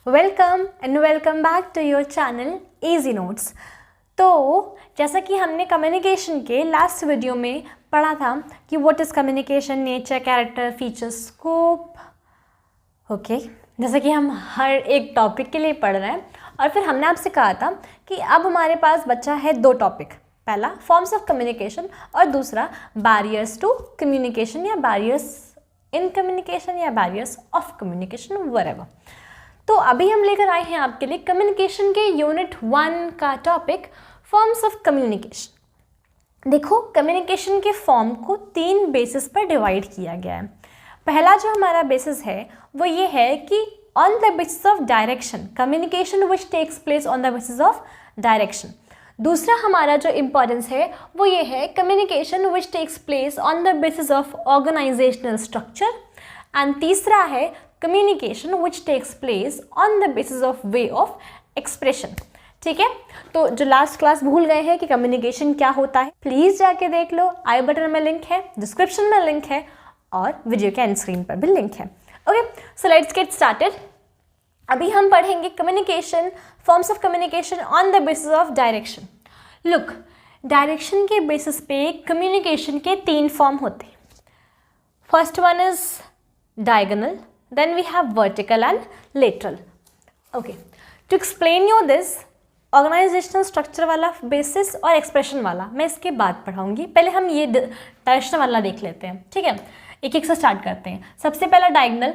Welcome and welcome back to your channel easy notes. तो जैसा कि हमने कम्युनिकेशन के लास्ट वीडियो में पढ़ा था कि what is communication, nature, character, features, scope. Okay, जैसा कि हम हर एक टॉपिक के लिए पढ़ रहे हैं और फिर हमने आपसे कहा था कि अब हमारे पास बचा है दो टॉपिक, पहला फॉर्म्स ऑफ कम्युनिकेशन और दूसरा बैरियर्स टू कम्युनिकेशन या बैरियर्स इन कम्युनिकेशन या बैरियर्स ऑफ कम्युनिकेशन वरेवर। तो अभी हम लेकर आए हैं आपके लिए कम्युनिकेशन के यूनिट 1 का टॉपिक फॉर्म्स ऑफ कम्युनिकेशन। देखो, कम्युनिकेशन के फॉर्म को 3 बेसिस पर डिवाइड किया गया है। पहला जो हमारा बेसिस है वो ये है कि on the basis of direction, communication which takes place on the basis of direction. दूसरा हमारा जो इम्पोर्टेंस है वो ये है communication which takes place on the basis of organisational structure. And तीसरा है communication which takes place on the basis of way of expression. ठीक है, तो जो लास्ट क्लास भूल गए हैं कि कम्युनिकेशन क्या होता है, प्लीज़ जाके देख लो। आई बटन में लिंक है, डिस्क्रिप्शन में लिंक है और वीडियो के एंड स्क्रीन पर भी लिंक है। Okay, so let's get started. अभी हम पढ़ेंगे communication, forms of communication on the basis of direction. Look, direction के बेसिस पे कम्युनिकेशन के 3 फॉर्म होते हैं। First one is diagonal, then we have vertical and lateral. Okay, to explain you this organisational structure वाला basis और expression वाला मैं इसके बाद पढ़ाऊंगी। पहले हम ये डायरेक्शन वाला देख लेते हैं। ठीक है, एक एक से स्टार्ट करते हैं। सबसे पहला डायगोनल।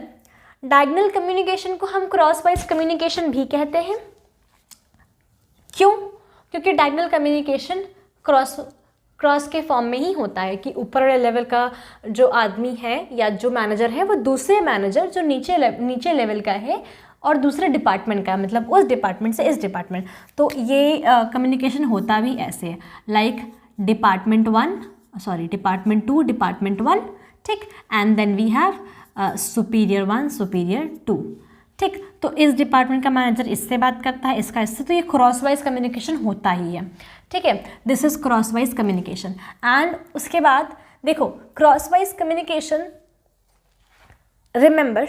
डायगोनल कम्युनिकेशन को हम क्रॉस वाइज कम्युनिकेशन भी कहते हैं। क्यों? क्योंकि डायगोनल कम्युनिकेशन क्रॉस के फॉर्म में ही होता है कि ऊपर वाले लेवल का जो आदमी है या जो मैनेजर है वो दूसरे मैनेजर जो नीचे लेवल का है और दूसरे डिपार्टमेंट का, मतलब उस डिपार्टमेंट से इस डिपार्टमेंट। तो ये कम्युनिकेशन होता भी ऐसे है, लाइक डिपार्टमेंट 2, डिपार्टमेंट 1। ठीक, and then we have superior 1, superior 2। ठीक, तो इस डिपार्टमेंट का मैनेजर इससे बात करता है, इसका इससे, तो ये क्रॉस वाइज कम्युनिकेशन होता ही है। ठीक है, this is cross wise communication. And उसके बाद देखो, cross wise communication, remember,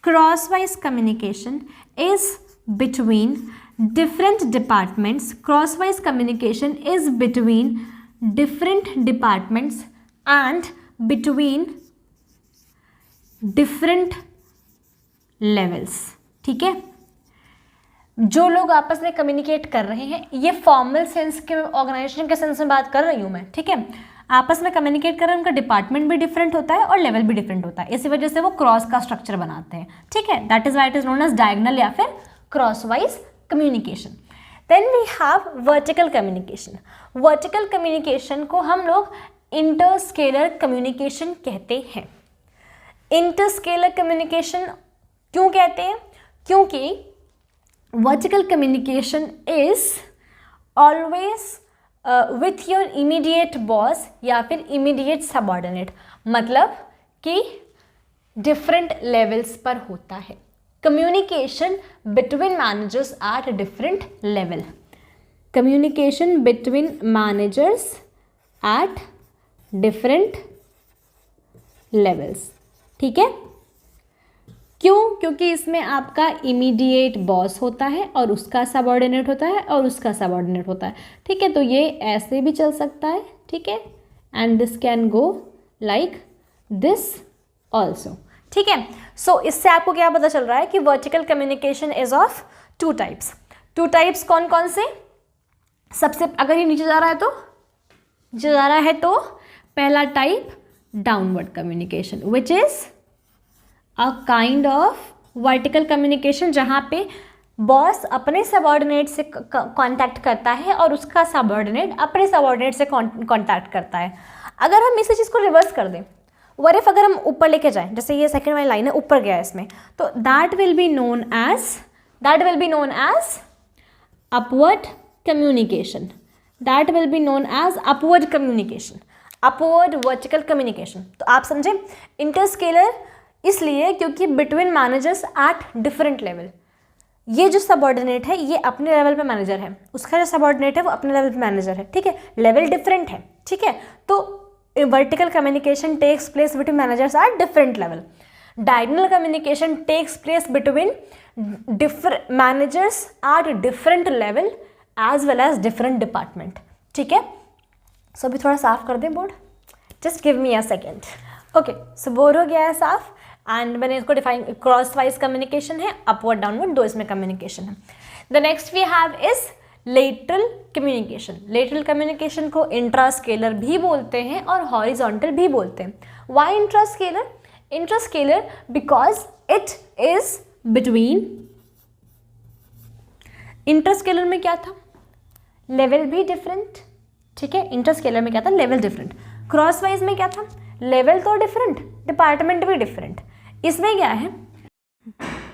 cross wise communication is between different departments. Cross wise communication is between different departments and between different levels. ठीक है, जो लोग आपस में कम्युनिकेट कर रहे हैं, ये फॉर्मल सेंस के, ऑर्गेनाइजेशन के सेंस में बात कर रही हूँ मैं। ठीक है, आपस में कम्युनिकेट कर रहे हैं, उनका डिपार्टमेंट भी डिफरेंट होता है और लेवल भी डिफरेंट होता है, इसी वजह से वो क्रॉस का स्ट्रक्चर बनाते हैं। ठीक है, that is why it is known as diagonal या फिर crosswise communication. Then we have vertical communication. Vertical communication को हम लोग इंटरस्केलर कम्युनिकेशन कहते हैं। इंटरस्केलर कम्युनिकेशन क्यों कहते हैं? क्योंकि vertical communication is always with your immediate boss या फिर इमीडिएट सबऑर्डिनेट, मतलब कि डिफरेंट लेवल्स पर होता है। Communication between managers at different level. Communication between managers at different levels. ठीक है, क्यों? क्योंकि इसमें आपका इमीडिएट बॉस होता है और उसका सबऑर्डिनेट होता है और उसका सबऑर्डिनेट होता है। ठीक है, तो ये ऐसे भी चल सकता है। ठीक है, and this can go like this also. ठीक है, सो इससे आपको क्या पता चल रहा है कि vertical communication is of 2 types. 2 types कौन कौन से? सबसे, अगर ये नीचे जा रहा है तो पहला type downward communication, which is a kind of vertical communication, जहाँ पे बॉस अपने सबऑर्डिनेट से कांटेक्ट करता है और उसका सबऑर्डिनेट अपने सबऑर्डिनेट से कांटेक्ट करता है। अगर हम इसी चीज़ को रिवर्स कर दें, वर इफ अगर हम ऊपर लेके जाएं, जैसे ये सेकंड वाली लाइन है, ऊपर गया है इसमें, तो that will be known as upward communication. That will be known as upward communication, upward vertical communication. तो आप समझे, इंटरस्केलर इसलिए क्योंकि between managers at different level. ये जो सबऑर्डिनेट है ये अपने लेवल पे मैनेजर है, उसका जो सबऑर्डिनेट है वो अपने लेवल पे मैनेजर है। ठीक है, लेवल डिफरेंट है। ठीक है, तो vertical communication takes place between managers at different level. Diagonal communication takes place between different managers at different level as well as different department. ठीक है, सो अभी थोड़ा साफ कर दें board, just give me a second. Okay, so board हो गया है साफ एंड मैंने इसको डिफाइन, क्रॉस वाइज कम्युनिकेशन है, अपवर्ड डाउनवर्ड दो इसमें कम्युनिकेशन है। The next we have is lateral communication. Lateral communication को इंट्रास्केलर भी बोलते हैं और हॉरिजॉन्टल भी बोलते हैं। Why intrascalar? Intrascalar because it is between, intrascalar में क्या था, लेवल भी डिफरेंट। ठीक है, इंट्रास्केलर में क्या था, लेवल डिफरेंट। क्रॉस वाइज में क्या था, लेवल तो डिफरेंट, डिपार्टमेंट भी डिफरेंट। इसमें क्या है,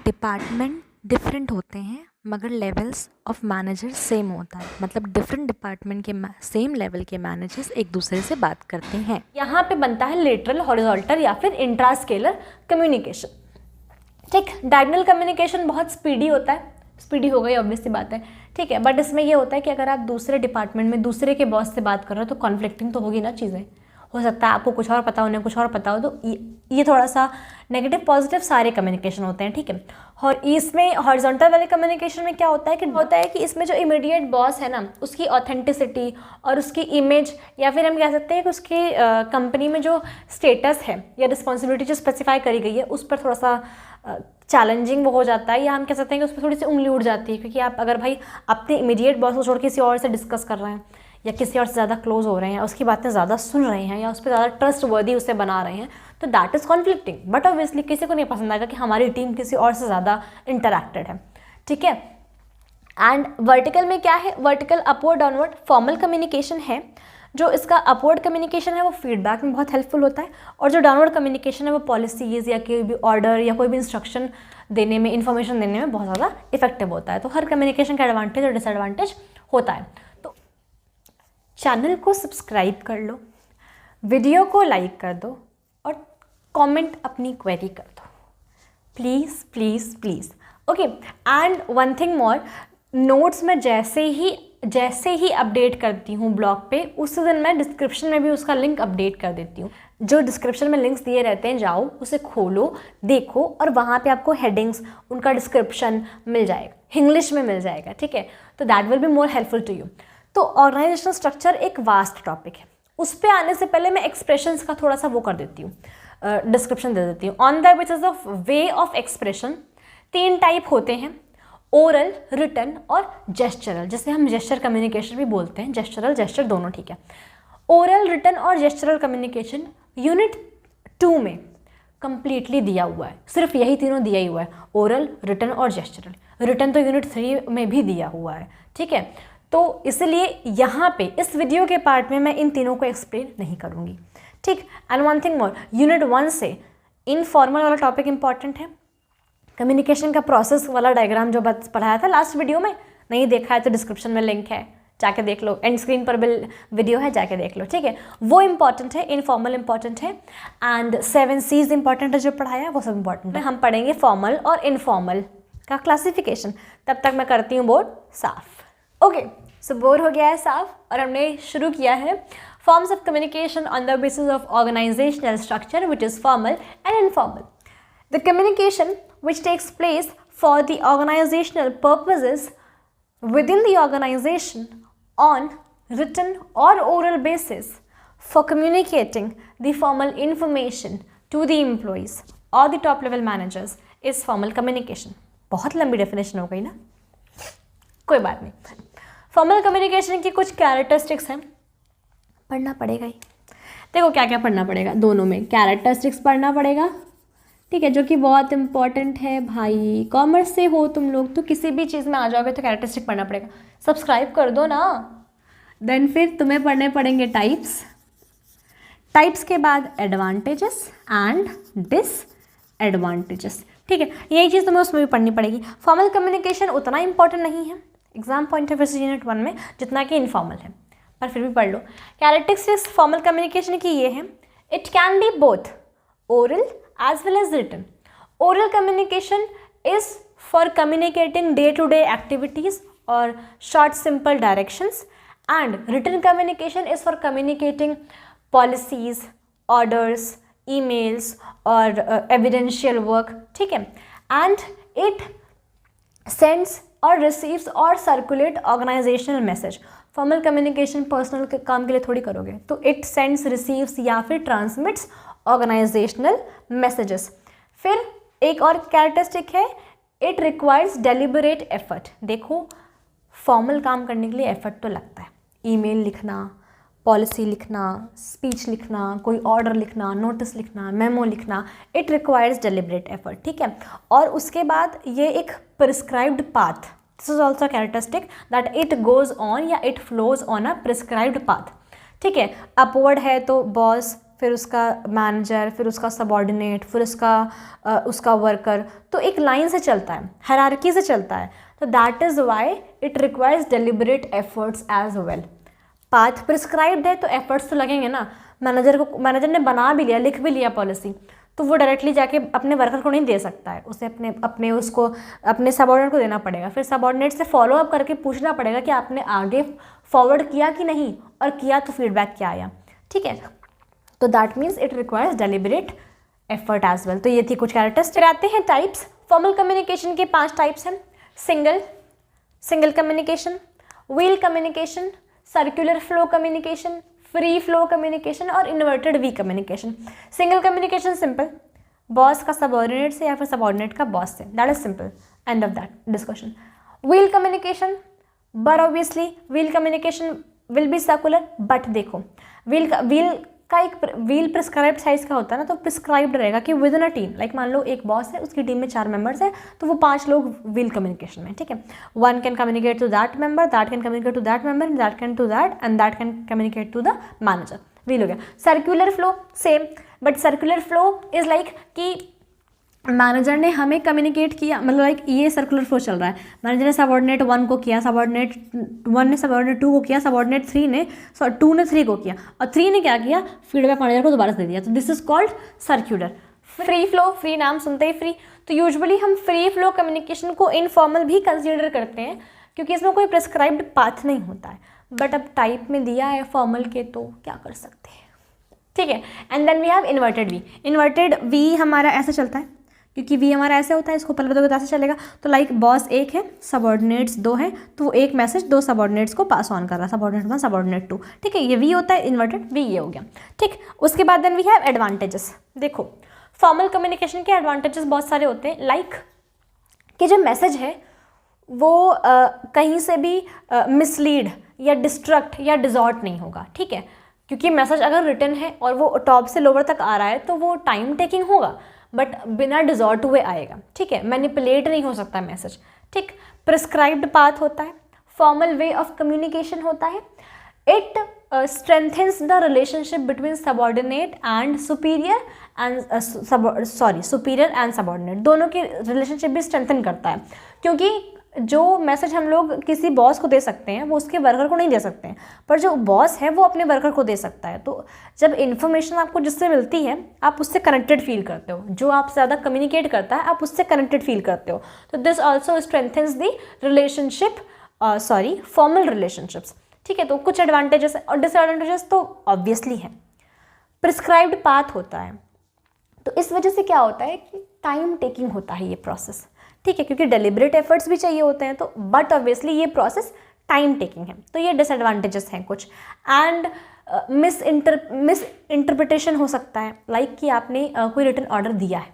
डिपार्टमेंट डिफरेंट होते हैं मगर लेवल्स ऑफ मैनेजर सेम होता है, मतलब डिफरेंट डिपार्टमेंट के सेम लेवल के मैनेजर्स एक दूसरे से बात करते हैं। यहाँ पे बनता है लेटरल, हॉरिजॉन्टल या फिर इंट्रास्केलर कम्युनिकेशन। ठीक, डायगोनल कम्युनिकेशन बहुत स्पीडी होता है, स्पीडी हो गई ऑब्वियस सी बात है। ठीक है, बट इसमें ये होता है कि अगर आप दूसरे डिपार्टमेंट में दूसरे के बॉस से बात कर रहे हो तो कॉन्फ्लिक्टिंग तो होगी ना चीज़ें। हो सकता है आपको कुछ और पता हो, उन्हें कुछ और पता हो, तो ये थोड़ा सा नेगेटिव पॉजिटिव सारे कम्युनिकेशन होते हैं। ठीक है, और इसमें हॉरिजॉन्टल वाले कम्युनिकेशन में क्या होता है कि इसमें जो इमीडिएट बॉस है ना, उसकी ऑथेंटिसिटी और उसकी इमेज, या फिर हम कह सकते हैं कि उसकी कंपनी में जो स्टेटस है या रिस्पॉन्सिबिलिटी जो स्पेसिफाई करी गई है उस पर थोड़ा सा चैलेंजिंग वो हो जाता है, या हम कह सकते हैं कि उस पर थोड़ी सी उंगली उठ जाती है। क्योंकि आप अगर भाई अपने इमीडिएट बॉस को छोड़ किसी और से डिस्कस कर रहे हैं या किसी और से ज़्यादा क्लोज हो रहे हैं, उसकी बातें ज़्यादा सुन रहे हैं या उस पर ज़्यादा ट्रस्ट वर्दी उसे बना रहे हैं, तो that is conflicting. But obviously किसी को नहीं पसंद आएगा कि हमारी टीम किसी और से ज़्यादा इंटरैक्टेड है। ठीक है, एंड वर्टिकल में क्या है, vertical upward downward formal communication है। जो इसका अपवर्ड कम्युनिकेशन है वो फीडबैक में बहुत हेल्पफुल होता है, और जो डाउनवर्ड कम्युनिकेशन है वो पॉलिसीज़ या कोई भी ऑर्डर या कोई भी इंस्ट्रक्शन देने में, इन्फॉर्मेशन देने में बहुत ज़्यादा इफेक्टिव होता है। तो हर कम्युनिकेशन का एडवांटेज और डिसएडवांटेज होता है। तो चैनल को सब्सक्राइब कर लो, वीडियो को लाइक कर दो और कमेंट अपनी क्वेरी कर दो, please please please. Okay, and one thing more, notes में जैसे ही अपडेट करती हूँ ब्लॉग पे, उस दिन मैं डिस्क्रिप्शन में भी उसका लिंक अपडेट कर देती हूँ। जो डिस्क्रिप्शन में लिंक्स दिए रहते हैं, जाओ उसे खोलो, देखो, और वहाँ पे आपको हेडिंग्स, उनका डिस्क्रिप्शन मिल जाएगा, इंग्लिश में मिल जाएगा। ठीक है, तो that will be more helpful to you. तो ऑर्गेनाइजेशनल स्ट्रक्चर एक वास्ट टॉपिक है, उस पर आने से पहले मैं एक्सप्रेशंस का थोड़ा सा वो कर देती हूँ, डिस्क्रिप्शन दे देती हूँ। On the basis of way of expression 3 type होते हैं, ओरल, रिटन और जेस्चरल, जिसे हम जेस्चर कम्युनिकेशन भी बोलते हैं, जेस्चरल जेस्चर दोनों। ठीक है, ओरल, रिटन और जेस्चरल कम्युनिकेशन यूनिट 2 में कंप्लीटली दिया हुआ है, सिर्फ यही तीनों दिया ही हुआ है, ओरल, रिटन और जेस्चरल। रिटन तो यूनिट 3 में भी दिया हुआ है। ठीक है, तो इसलिए यहाँ पे इस वीडियो के पार्ट में मैं इन तीनों को एक्सप्लेन नहीं करूँगी। ठीक, and one thing more, unit 1 से इनफॉर्मल वाला टॉपिक इंपॉर्टेंट है। कम्युनिकेशन का प्रोसेस वाला डायग्राम जो बस पढ़ाया था लास्ट वीडियो में, नहीं देखा है तो डिस्क्रिप्शन में लिंक है, जाके देख लो, एंड स्क्रीन पर भी वीडियो है, जाके देख लो। ठीक है, वो इंपॉर्टेंट है, इनफॉर्मल इंपॉर्टेंट है, एंड 7 C's इंपॉर्टेंट है जो पढ़ाया है, वो सब इंपॉर्टेंट है। हम पढ़ेंगे फॉर्मल और इनफॉर्मल का क्लासिफिकेशन। तब तक मैं करती हूँ बोर्ड साफ। ओके, सो बोर्ड हो गया है साफ और हमने शुरू किया है forms of communication on the basis of organisational structure which is formal and informal. The communication which takes place for the organizational purposes within the organization on written or oral basis for communicating the formal information to the employees or the top level managers is formal communication. बहुत लंबी definition हो गई ना, कोई बात नहीं। Formal communication की कुछ कैरेक्टरिस्टिक्स हैं, पढ़ना पड़ेगा ही। देखो क्या क्या पढ़ना पड़ेगा, दोनों में कैरेक्टरिस्टिक्स पढ़ना पड़ेगा। ठीक है, जो कि बहुत इंपॉर्टेंट है भाई। कॉमर्स से हो तुम लोग तो किसी भी चीज़ में आ जाओगे तो कैरेक्टरिस्टिक पढ़ना पड़ेगा। सब्सक्राइब कर दो ना। देन फिर तुम्हें पढ़ने पड़ेंगे टाइप्स, टाइप्स के बाद एडवांटेजेस एंड डिसएडवांटेजेस। ठीक है, यही चीज़ तुम्हें उसमें भी पढ़नी पड़ेगी। फॉर्मल कम्युनिकेशन उतना इंपॉर्टेंट नहीं है एग्जाम पॉइंट ऑफ व्यू से यूनिट 1 में जितना कि इनफॉर्मल है, पर फिर भी पढ़ लो। कैरेक्टरिस्टिक्स फॉर्मल कम्युनिकेशन की ये है, it can be both oral as well as written. Oral communication is for communicating day-to-day activities or short simple directions, and written communication is for communicating policies, orders, emails और evidential work, ठीक है. And it sends or receives or circulate organizational message. Formal communication personal के काम के लिए थोड़ी करोगे, तो इट सेंड्स, रिसीव्स या फिर ट्रांसमिट्स ऑर्गेनाइजेशनल मैसेजेस. फिर एक और कैरेक्टरिस्टिक है, इट रिक्वायर्स डेलिबरेट एफर्ट. देखो फॉर्मल काम करने के लिए एफर्ट तो लगता है. ईमेल लिखना, पॉलिसी लिखना, स्पीच लिखना, कोई ऑर्डर लिखना, नोटिस लिखना, मेमो लिखना, इट रिक्वायर्स डेलिबरेट एफर्ट, ठीक है. और उसके बाद ये एक prescribed path, this is also characteristic that it goes on या it flows on a prescribed path, ठीक है. अपवर्ड है तो बॉस, फिर उसका मैनेजर, फिर उसका सबॉर्डिनेट, फिर उसका वर्कर, तो एक लाइन से चलता है, हायरार्की से चलता है. तो that is why it requires deliberate efforts as well. Path prescribed है तो एफर्ट्स तो लगेंगे ना. मैनेजर ने बना भी लिया, लिख भी लिया पॉलिसी, तो वो डायरेक्टली जाके अपने वर्कर को नहीं दे सकता है, उसे अपने सबॉर्डिनेट को देना पड़ेगा. फिर सबॉर्डिनेट से फॉलो अप करके पूछना पड़ेगा कि आपने आगे फॉरवर्ड किया कि नहीं, और किया तो फीडबैक क्या आया, ठीक है. तो that means it requires deliberate effort as well. तो ये थी कुछ कैरेक्टर्स. फिर आते हैं टाइप्स. फॉर्मल कम्युनिकेशन के 5 टाइप्स हैं. Single communication, wheel communication, circular flow communication, free flow communication और inverted V communication. Single communication simple, boss का सबॉर्डिनेट से या फिर सबॉर्डिनेट का बॉस से, that is simple, end of that discussion. Wheel communication, but obviously wheel communication will be circular, but देखो wheel का एक व्हील प्रिस्क्राइब्ड साइज का होता है ना, तो प्रिस्क्राइब्ड रहेगा कि with in a team, like मान लो एक बॉस है, उसकी टीम में 4 मेंबर्स है, तो वो 5 लोग व्हील कम्युनिकेशन में, ठीक है. One can communicate to that member, that can communicate to that member, that can to that, and that can communicate to the manager. Wheel हो गया. Circular flow same, but circular flow is like कि manager ने हमें communicate किया, मतलब like ये circular flow चल रहा है. मैनेजर ने सबॉर्डिनेट 1 को किया, सबॉर्डिनेट 1 ने सबॉर्डिनेट 2 को किया, सबॉर्डिनेट 2 ने 3 को किया, और 3 ने क्या किया, फीडबैक मैनेजर को दोबारा दे दिया. तो this is called circular. Free flow, free नाम सुनते ही फ्री, तो यूजुअली हम फ्री फ्लो कम्युनिकेशन को इनफॉर्मल भी कंसिडर करते हैं, क्योंकि इसमें कोई प्रिस्क्राइब्ड पाथ नहीं होता है. बट अब टाइप में दिया है फॉर्मल के, तो क्या कर सकते हैं, ठीक है. And then we have inverted V. Inverted V हमारा ऐसे चलता है, क्योंकि वी हमारा ऐसे होता है, इसको पहले बताओगे तो ऐसे चलेगा. तो लाइक बॉस 1 है, सबॉर्डिनेट्स 2 हैं, तो वो एक मैसेज 2 सबॉर्डिनेट्स को पास ऑन कर रहा है, सबॉर्डिनेट 1, सबॉर्डिनेट 2, ठीक है. ये वी होता है, इन्वर्टेड वी ये हो गया, ठीक. उसके बाद देन वी हैव एडवांटेजेस. देखो फॉर्मल कम्युनिकेशन के एडवांटेजेस बहुत सारे होते हैं, लाइक कि जो मैसेज है वो कहीं से भी मिसलीड या डिस्ट्रक्ट या डिजॉर्ट नहीं होगा, ठीक है. क्योंकि मैसेज अगर रिटन है और वो टॉप से लोअर तक आ रहा है, तो वो टाइम टेकिंग होगा, बट बिना डिजॉर्ट हुए आएगा, ठीक है. मैनिपुलेट नहीं हो सकता मैसेज, ठीक. प्रिस्क्राइब्ड पाथ होता है, फॉर्मल वे ऑफ कम्युनिकेशन होता है. It strengthens the relationship between subordinate and superior and subordinate, दोनों की रिलेशनशिप भी स्ट्रेंथन करता है. क्योंकि जो मैसेज हम लोग किसी बॉस को दे सकते हैं, वो उसके वर्कर को नहीं दे सकते हैं, पर जो बॉस है वो अपने वर्कर को दे सकता है. तो जब इन्फॉर्मेशन आपको जिससे मिलती है, आप उससे कनेक्टेड फील करते हो, जो आपसे ज़्यादा कम्युनिकेट करता है आप उससे कनेक्टेड फील करते हो. तो this also strengthens the relationship, formal relationships, ठीक है. तो कुछ एडवांटेजेस और डिसएडवांटेजेस तो ऑब्वियसली है. प्रिस्क्राइब्ड पाथ होता है, तो इस वजह से क्या होता है कि टाइम टेकिंग होता है ये प्रोसेस, ठीक है, क्योंकि डेलिबरेट एफर्ट्स भी चाहिए होते हैं, तो बट ऑब्वियसली ये प्रोसेस टाइम टेकिंग है. तो ये डिसएडवांटेजेस हैं कुछ. एंड मिस इंटरप्रिटेशन हो सकता है, लाइक कि आपने कोई रिटन ऑर्डर दिया है,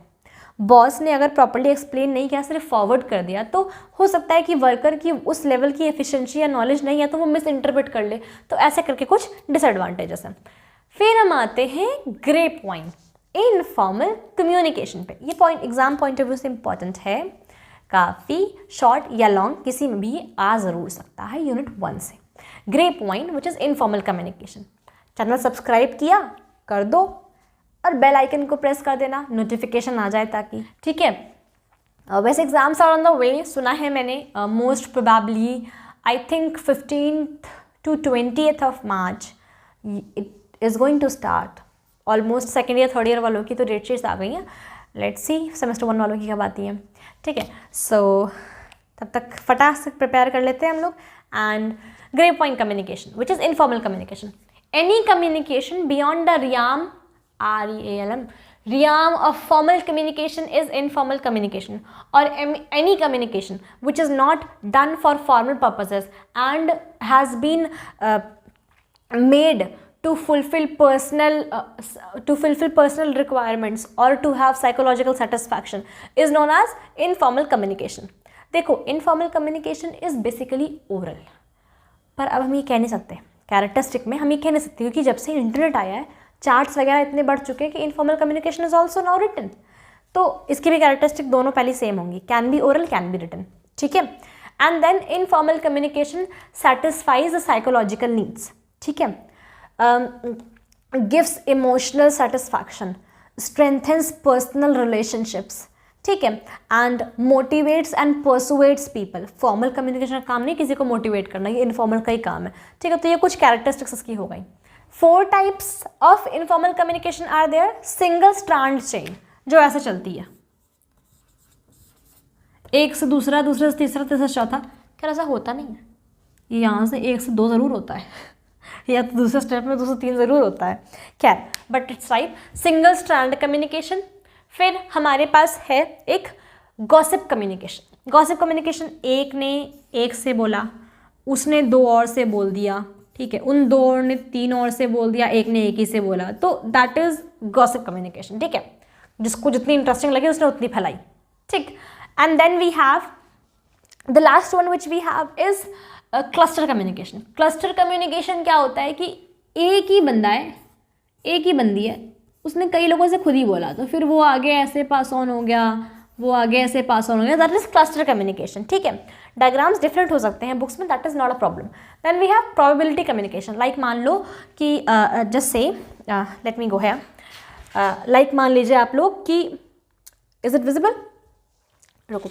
बॉस ने अगर प्रॉपर्ली एक्सप्लेन नहीं किया, सिर्फ फॉरवर्ड कर दिया, तो हो सकता है कि वर्कर की उस लेवल की एफिशिएंसी या नॉलेज नहीं है, तो वो मिस इंटरप्रेट कर ले. तो ऐसे करके कुछ डिसएडवांटेजेस हैं. फिर हम आते हैं ग्रे पॉइंट इनफॉर्मल कम्युनिकेशन पे. ये point exam point of view से इंपॉर्टेंट है, काफ़ी शॉर्ट या लॉन्ग किसी में भी आ ज़रूर सकता है यूनिट 1 से. Grey point which is informal communication. Channel subscribe किया कर दो और बेल आइकन को प्रेस कर देना, नोटिफिकेशन आ जाए ताकि, ठीक है. वैसे exams are on the way, सुना है मैंने. Most probably I think 15th to 20th of March it is going to start. Almost second year third year वालों की तो डेट शीट्स आ गई हैं. लेट्स सी सेमेस्टर 1 वालों की कब आती हैं, ठीक है. सो तब तक फटाक से प्रिपेयर कर लेते हैं हम लोग. And grey point communication which is informal communication. Any communication beyond the realm REALM realm of formal communication is informal communication or any communication which is not done for formal purposes and has been made to fulfill personal requirements or to have psychological satisfaction is known as informal communication. देखो, informal communication is basically oral, पर अब हम ये कह नहीं सकते characteristic में, हम ये कह नहीं सकते क्योंकि जब से इंटरनेट आया है चार्ट्स वगैरह इतने बढ़ चुके हैं कि informal communication is also now written, तो इसकी भी कैरेक्टरिस्टिक दोनों पहले सेम होंगी, can be oral can be written, ठीक है. And then informal communication satisfies the psychological needs, ठीक है, gives emotional satisfaction, strengthens personal relationships, ठीक है, and motivates and persuades people. Formal communication का काम नहीं किसी को मोटिवेट करना, ये इनफॉर्मल का ही काम है, ठीक है. तो ये कुछ कैरेक्टरिस्टिक्स इसकी हो गई. 4 types of informal communication are there. Single strand chain, जो ऐसे चलती है, एक से दूसरा, दूसरे से तीसरा, तीसरा से चौथा. खैर ऐसा होता नहीं है, ये यहाँ से 1 से 2 ज़रूर होता है या तो दूसरे स्टेप में 2 से 3 ज़रूर होता है. खैर, but it's right, single strand communication. फिर हमारे पास है एक गॉसिप कम्युनिकेशन. गॉसिप कम्युनिकेशन, एक ने एक से बोला, उसने 2 और से बोल दिया, ठीक है, उन 2 और ने 3 और से बोल दिया, एक ने एक ही से बोला, तो दैट इज गॉसिप कम्युनिकेशन, ठीक है. जिसको जितनी इंटरेस्टिंग लगे उसने उतनी फैलाई, ठीक. And then we have the last one which we have is cluster communication. Cluster communication क्या होता है कि एक ही बंदा है, एक ही बंदी है, उसने कई लोगों से खुद ही बोला, तो फिर वो आगे ऐसे पास ऑन हो गया, वो आगे ऐसे पास ऑन हो गया, दैट इज क्लस्टर कम्युनिकेशन, ठीक है. डायग्राम्स डिफरेंट हो सकते हैं बुक्स में, that is not a problem. Then we have probability communication. Like मान लो कि जस्ट से लेट मी गो है, लाइक मान लीजिए आप लोग कि इज इट विजिबल, रुको,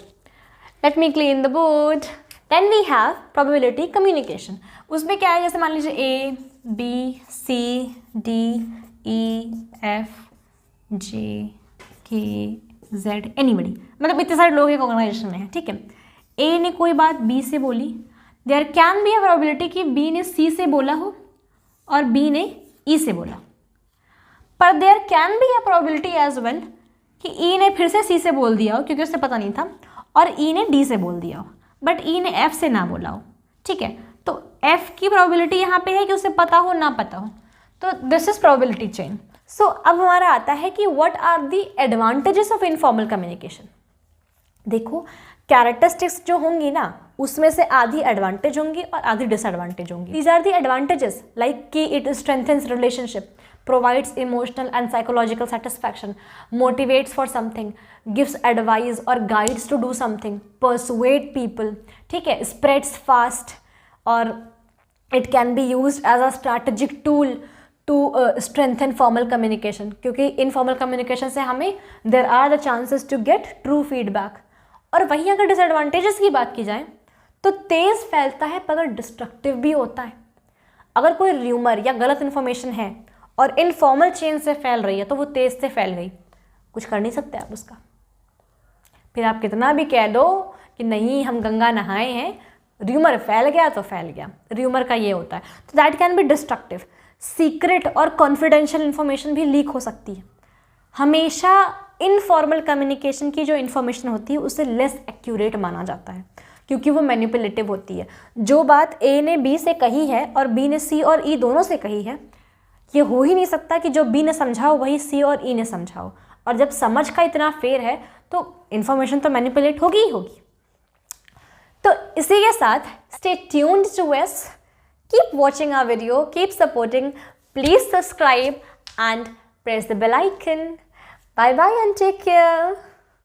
let me clean the board. Then we have probability communication. उसमें क्या है, जैसे मान लीजिए A B C D E F G K Z anybody, मतलब इतने सारे लोग एक ऑर्गेनाइजेशन में हैं, ठीक है. A ने कोई बात B से बोली, there can be a probability कि B ने C से बोला हो और B ने E से बोला, पर there can be a probability as well कि E ने फिर से C से बोल दिया हो क्योंकि उसे पता नहीं था, और E ने D से बोल दिया हो, बट E ने F से ना बोला हो, ठीक है. तो F की प्रोबेबिलिटी यहाँ पे है कि उसे पता हो ना पता हो, तो this is probability chain. So अब हमारा आता है कि what are the advantages of informal communication. देखो, कैरेक्टरिस्टिक्स जो होंगी ना, उसमें से आधी एडवांटेज होंगी और आधी डिसएडवांटेज होंगी. These are the advantages, like कि it strengthens relationship, provides emotional and psychological satisfaction, motivates for something, gives advice or guides to do something, persuade people, ठीक है, spreads fast, और it can be used as a strategic tool to strengthen formal communication. क्योंकि informal communication से हमें there are the chances to get true feedback. और वहीं अगर disadvantages की बात की जाए तो तेज़ फैलता है पर डिस्ट्रक्टिव भी होता है. अगर कोई र्यूमर या गलत इन्फॉर्मेशन है और इनफॉर्मल चेन से फैल रही है तो वो तेज़ से फैल गई, कुछ कर नहीं सकते आप उसका. फिर आप कितना भी कह दो कि नहीं हम गंगा नहाए हैं, र्यूमर फैल गया तो फैल गया. र्यूमर का ये होता है, तो that can be destructive. Secret और कॉन्फिडेंशियल इन्फॉर्मेशन भी लीक हो सकती है. हमेशा इनफॉर्मल कम्युनिकेशन की जो इन्फॉर्मेशन होती है उसे लेस एक्यूरेट माना जाता है क्योंकि वो मैनिपुलेटिव होती है. जो बात A ने B से कही है और B ने C और E दोनों से कही है, ये हो ही नहीं सकता कि जो B ने समझाओ वही C और E ने समझाओ. और जब समझ का इतना फेर है तो इन्फॉर्मेशन तो मैनिपुलेट होगी ही होगी. तो इसी के साथ stay tuned to us, keep watching our video, keep supporting, please subscribe and press the bell icon. Bye bye and take care.